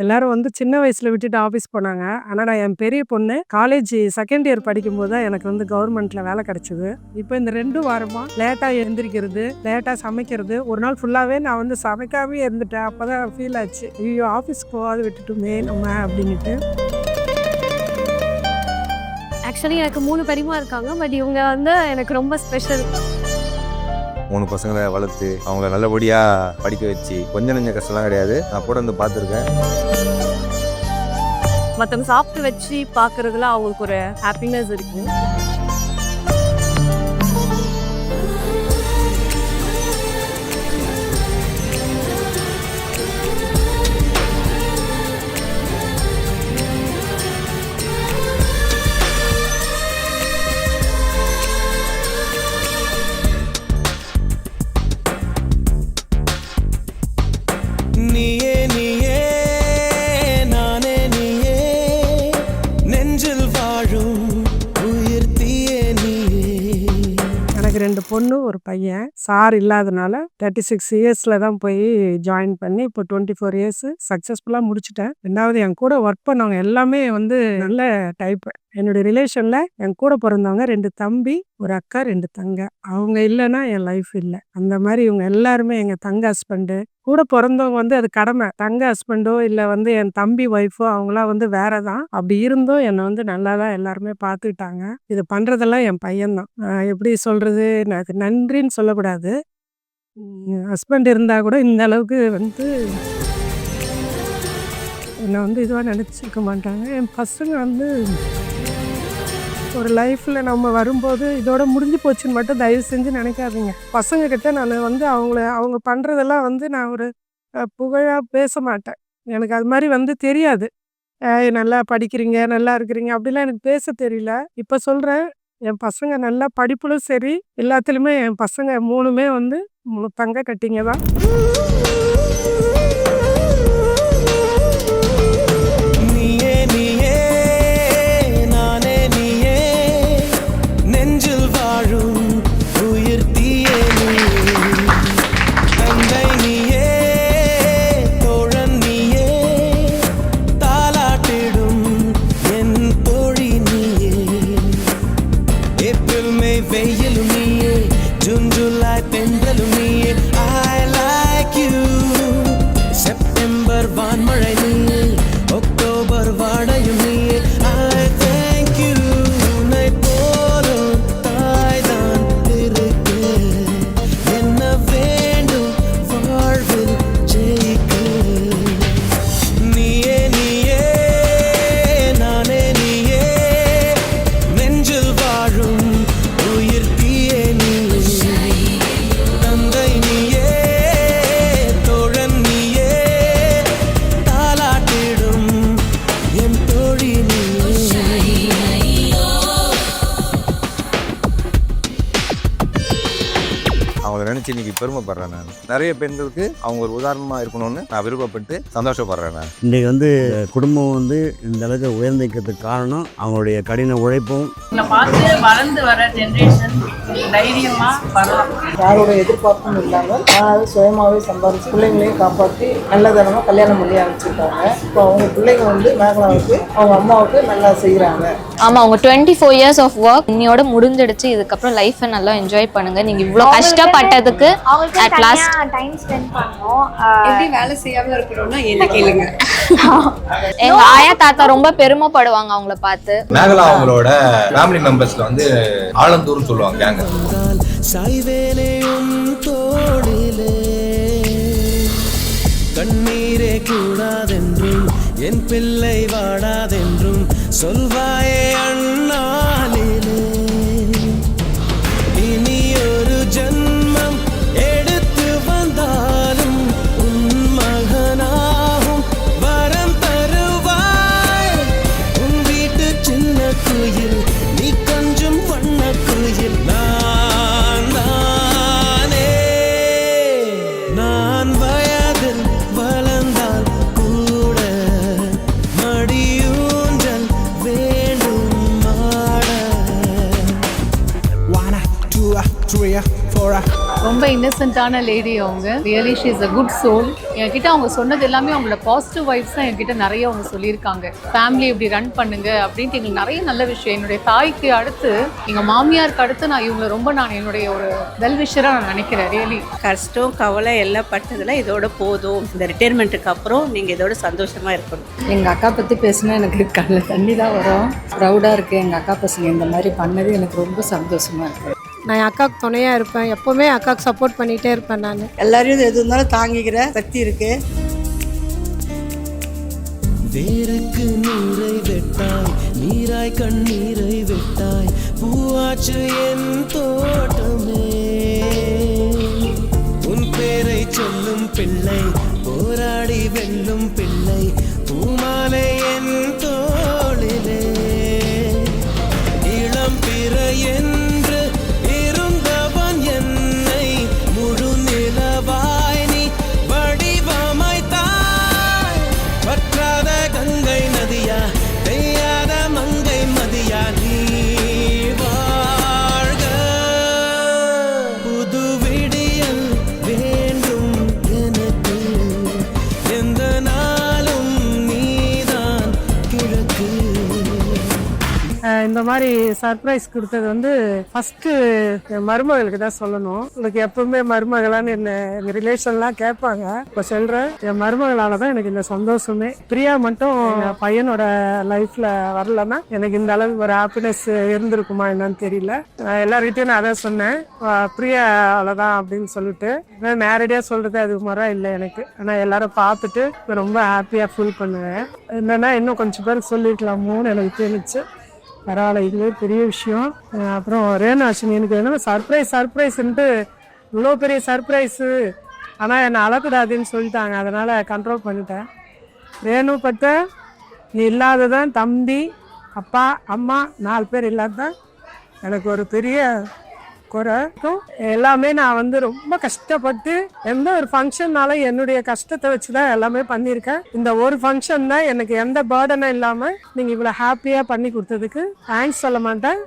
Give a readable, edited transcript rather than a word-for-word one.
எல்லாரும் வந்து சின்ன வயசுல விட்டுட்டு ஆஃபீஸ் போனாங்க. ஆனா, நான் என் பெரிய பொண்ணு காலேஜ் செகண்ட் இயர் படிக்கும்போது தான் எனக்கு வந்து கவர்மெண்ட்ல வேலை கிடைச்சது. இப்ப இந்த 2 வாரமா லேட்டா எந்திரிக்கிறது, லேட்டா சமைக்கிறது. ஒரு நாள் ஃபுல்லாவே நான் வந்து சமைக்காமயே இருந்துட்டேன். அப்பதான் ஃபீல் ஆச்சு. ஐயோ! ஆஃபீஸ்க்கு போகாத விட்டுட்டோமே நம்ம அப்படின்னுட்டு. ஆக்சுவலி எனக்கு 3 பெரியம்மா இருக்காங்க. பட் இவங்க வந்து எனக்கு ரொம்ப ஸ்பெஷல். 3 பசங்களை வளர்த்து அவங்கள நல்லபடியாக படிக்க வச்சு கொஞ்சம் நெஞ்ச கஷ்டம்லாம் கிடையாது. நான் கூட வந்து பார்த்துருக்கேன். மற்றவங்க சாப்பிட்டு வச்சு பார்க்கறதுல அவங்களுக்கு ஒரு ஹாப்பினஸ் இருக்கும். எனக்கு 2 பொண்ணு, ஒரு பையன். சார் இல்லாதனால 36 இயர்ஸ்ல தான் போய் ஜாயின் பண்ணி இப்போ 24 இயர்ஸ் சக்ஸஸ்ஃபுல்லா முடிச்சுட்டேன். 2வது என் கூட ஒர்க் பண்ணவங்க எல்லாமே வந்து நல்ல டைப். என்னுடைய ரிலேஷன்ல என் கூட பிறந்தவங்க 2 தம்பி, ஒரு அக்கா, 2 தங்க. அவங்க இல்லைன்னா என் லைஃப் இல்லை. அந்த மாதிரி இவங்க எல்லாருமே எங்க தங்க ஹஸ்பண்டு. கூட பிறந்தவங்க வந்து அது கடமை. தங்க ஹஸ்பண்டோ இல்லை வந்து என் தம்பி ஒய்ஃபோ அவங்களாம் வந்து வேற தான். அப்படி இருந்தும் என்னை வந்து நல்லா தான் எல்லாருமே பார்த்துக்கிட்டாங்க. இது பண்றதெல்லாம் என் பையன்தான். எப்படி சொல்றது, அது நன்றின்னு சொல்லக்கூடாது. ஹஸ்பண்ட் இருந்தா கூட இந்த அளவுக்கு வந்து என்னை வந்து இதுவாக நினச்சிருக்க மாட்டாங்க. என் பசங்க வந்து ஒரு லைஃப்ல நம்ம வரும்போது இதோட முடிஞ்சு போச்சுன்னு மட்டும் தயவு செஞ்சு நினைக்காதீங்க. பசங்க கிட்ட நான் வந்து அவங்க பண்றதெல்லாம் வந்து நான் ஒரு புகழா பேச மாட்டேன். எனக்கு அது மாதிரி வந்து தெரியாது. நல்லா படிக்கிறீங்க, நல்லா இருக்கிறீங்க அப்படிலாம் எனக்கு பேச தெரியல. இப்போ சொல்றேன், என் பசங்க நல்லா படிப்புலும் சரி, எல்லாத்துலேயுமே என் பசங்க 3மே வந்து தங்க கட்டிங்க தான். அவங்கள நினச்சி இன்னைக்கு பெருமைப்படுறேன். நான் நிறைய பெண்களுக்கு அவங்க ஒரு உதாரணமாக இருக்கணும்னு நான் விருப்பப்பட்டு சந்தோஷப்படுறேன். நான் இன்றைக்கி வந்து குடும்பம் வந்து இந்த அளவுக்கு உயர்ந்திக்கிறதுக்கு காரணம் அவங்களுடைய கடின உழைப்பும். பார்த்து வளர்ந்து வர ஜென்ரேஷன் தைரியமாக வரலாம். யாரோட எதிர்பார்ப்பும் இல்லாமல் நான் சுயமாகவே சம்பாதிச்சு பிள்ளைங்களையும் காப்பாற்றி நல்லதனமாக கல்யாணம் பண்ணி அனுப்பிச்சிருக்காங்க. இப்போ அவங்க பிள்ளைங்க வந்து மேகலாவுக்கு அவங்க அம்மாவுக்கு நல்லா செய்கிறாங்க. ஆமாம், அவங்க 24 இயர்ஸ் ஆஃப் ஒர்க் இன்னையோட முடிஞ்சிடுச்சு. இதுக்கப்புறம் லைஃப்பை நல்லா என்ஜாய் பண்ணுங்க. நீங்கள் இவ்வளோ கஷ்டப்பட்டதுக்கு அட் லாஸ்ட் டைம் ஸ்பெண்ட் பண்ணோம். எப்படி வேலை செய்யாம இருக்கணும்னா என்ன கேளுங்க. எங்க ஆயா தாத்தா ரொம்ப பெருமைப்படுவாங்க அவங்கள பார்த்து. மேகலா அவங்களோட ஃபேமிலி மெம்பர்ஸ்ல வந்து ஆலந்தூர்னு சொல்லுவாங்க கேங்க. கண்ணீரே கூடாதென்றும் என் பிள்ளை வாடாதென்றும் சொல்வாயே அண்ணாலிலே. இனி ஒரு ஜன்மம் எடுத்து வந்தாலும் உன் மகனாகும் வரம் தருவாய். உன் வீட்டு சின்ன குயில் நீ கொஞ்சம் வண்ண குயில். நான் நானே நான் வயதில் வளர்ந்தால் கூட மடியூஞ்சல் வேண்டும். ரொம்ப இன்னசென்ட்டான லேடி அவங்க. Really she is a good soul. என்கிட்ட அவங்க சொன்னது எல்லாமே அவங்களோட பாசிட்டிவ் வைப்ஸ் தான் என்கிட்ட நிறைய அவங்க சொல்லியிருக்காங்க. ஃபேமிலி இப்படி ரன் பண்ணுங்க அப்படின்ட்டு எங்களுக்கு நிறைய நல்ல விஷயம். என்னுடைய தாய்க்கு அடுத்து எங்கள் மாமியாருக்கு அடுத்து நான் என்னுடைய ஒரு வெல்விஷராக நான் நினைக்கிறேன். ரியலி கஷ்டம் கவலை எல்லாம் பட்டதில் இதோட போதும். இந்த ரிட்டையர்மெண்ட்டுக்கு அப்புறம் நீங்கள் இதோட சந்தோஷமாக இருக்கணும். எங்கள் அக்கா பற்றி பேசினா எனக்கு கண்ணில் தண்ணி தான் வரும். ப்ரௌடாக இருக்குது. எங்கள் அக்கா பசங்க இந்த மாதிரி பண்ணது எனக்கு ரொம்ப சந்தோஷமாக இருக்குது. நான் என் அக்காவுக்கு துணையாக இருப்பேன். எப்போவுமே அக்காவுக்கு சப்போர்ட் பண்ணிகிட்டே இருப்பேன். நான் எல்லாரையும் எது இருந்தாலும் தாங்கிக்கிற சக்தி இருக்குது. வேருக்கு நீரை வெட்டாய், நீராய் கண்ணீரை வெட்டாய், பூவாச்சு என் தோட்டமே. உன் பேரை சொல்லும் பிள்ளை, போராடி வெல்லும் பிள்ளை, பூமாலை என் தோளிலே. இளம் பிற என்று இருந்தவன் என்னை முழு நிலவாய் நீ வடிவமைத்தாய். வற்றாத கங்கை நதியா, பெய்யாத மங்கை மதியா, நீ வாழ்க. புது விடியல் வேண்டும் எனக்கு, எந்த நாளும் நீதான் கிழக்கு. இந்த மாதிரி சர்ப்ரைஸ் கொடுத்தது வந்து ஃபர்ஸ்ட் என் மருமகளுக்கு தான் சொல்லணும். உங்களுக்கு எப்பவுமே மருமகளான்னு என்ன எங்க ரிலேஷன்லாம் கேட்பாங்க. இப்போ சொல்றேன், என் மருமகளால தான் எனக்கு இந்த சந்தோஷமே. பிரியா மட்டும் என் பையனோட லைஃப்ல வரலன்னா எனக்கு இந்த அளவுக்கு ஒரு ஹாப்பினஸ் இருந்திருக்குமா என்னன்னு தெரியல. எல்லார்கிட்டையும் நான் அதான் சொன்னேன், பிரியால தான் அப்படின்னு சொல்லிட்டு. நேரடியா சொல்றது அது முறை இல்லை எனக்கு. ஆனா எல்லாரும் பார்த்துட்டு ரொம்ப ஹாப்பியா ஃபீல் பண்ணுவேன். என்னன்னா இன்னும் கொஞ்சம் பேருக்கு சொல்லிருக்கலாமோன்னு எனக்கு தோணுச்சு. பரவாயில்ல, இதுவே பெரிய விஷயம். அப்புறம் ரேணுஹாசினி எனக்கு என்ன சர்ப்ரைஸ்ன்ட்டு இவ்வளோ பெரிய சர்ப்ரைஸு, ஆனால் என்னை அழக்கூடாதுன்னு சொல்லிட்டாங்க. அதனால் கண்ட்ரோல் பண்ணிட்டேன். ரேணு பட்ட நீ இல்லாததான் தம்பி, அப்பா, அம்மா 4 பேர் இல்லாததான் எனக்கு ஒரு பெரிய குறை. எல்லாமே நான் வந்து ரொம்ப கஷ்டப்பட்டு எந்த ஒரு ஃபங்க்ஷன்னாலும் என்னுடைய கஷ்டத்தை வச்சு தான் எல்லாமே பண்ணியிருக்கேன். இந்த ஒரு ஃபங்க்ஷன் தான் எனக்கு எந்த பேர்டனும் இல்லாமல் நீங்கள் இவ்வளோ ஹாப்பியாக பண்ணி கொடுத்ததுக்கு தேங்க்ஸ் சொல்ல மாட்டேன்.